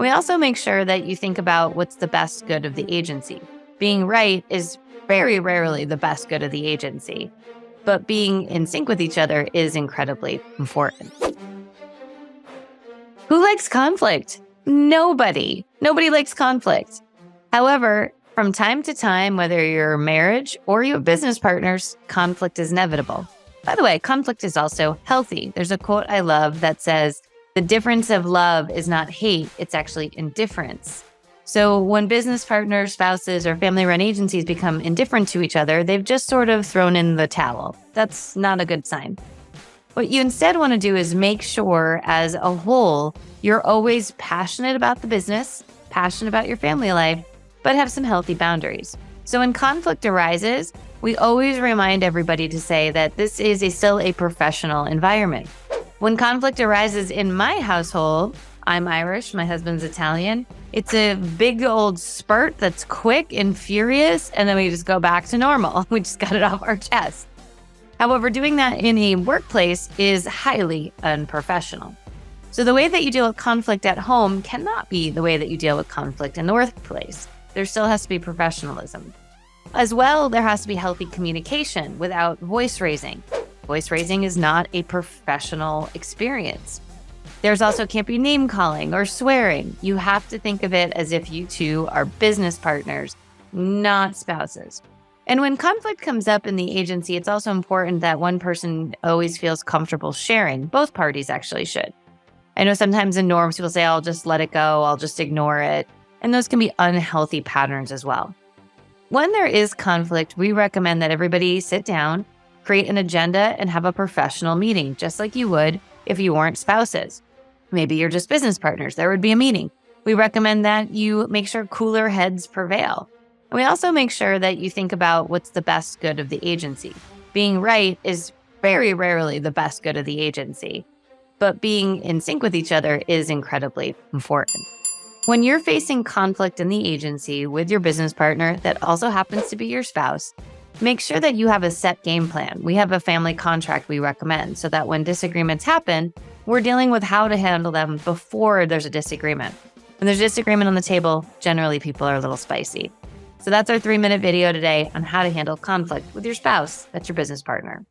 And we also make sure that you think about what's the best good of the agency. Being right is very rarely the best good of the agency, but being in sync with each other is incredibly important. Who likes conflict? Nobody. Nobody likes conflict. However, from time to time, whether you're marriage or you have business partners, conflict is inevitable. By the way, conflict is also healthy. There's a quote I love that says, "The difference of love is not hate, it's actually indifference." So when business partners, spouses, or family-run agencies become indifferent to each other, they've just sort of thrown in the towel. That's not a good sign. What you instead want to do is make sure, as a whole, you're always passionate about the business, passionate about your family life, but have some healthy boundaries. So when conflict arises, we always remind everybody to say that this is still a professional environment. When conflict arises in my household, I'm Irish, my husband's Italian. It's a big old spurt that's quick and furious, and then we just go back to normal. We just got it off our chest. However, doing that in a workplace is highly unprofessional. So the way that you deal with conflict at home cannot be the way that you deal with conflict in the workplace. There still has to be professionalism. As well, there has to be healthy communication without voice raising. Voice raising is not a professional experience. There's also can't be name calling or swearing. You have to think of it as if you two are business partners, not spouses. And when conflict comes up in the agency, it's also important that one person always feels comfortable sharing. Both parties actually should. I know sometimes in norms, people say, I'll just let it go, I'll just ignore it. And those can be unhealthy patterns as well. When there is conflict, we recommend that everybody sit down, create an agenda, and have a professional meeting, just like you would if you weren't spouses. Maybe you're just business partners. There would be a meeting. We recommend that you make sure cooler heads prevail. And we also make sure that you think about what's the best good of the agency. Being right is very rarely the best good of the agency, but being in sync with each other is incredibly important. When you're facing conflict in the agency with your business partner that also happens to be your spouse, make sure that you have a set game plan. We have a family contract we recommend so that when disagreements happen, we're dealing with how to handle them before there's a disagreement. When there's a disagreement on the table, generally people are a little spicy. So that's our 3-minute video today on how to handle conflict with your spouse, that's your business partner.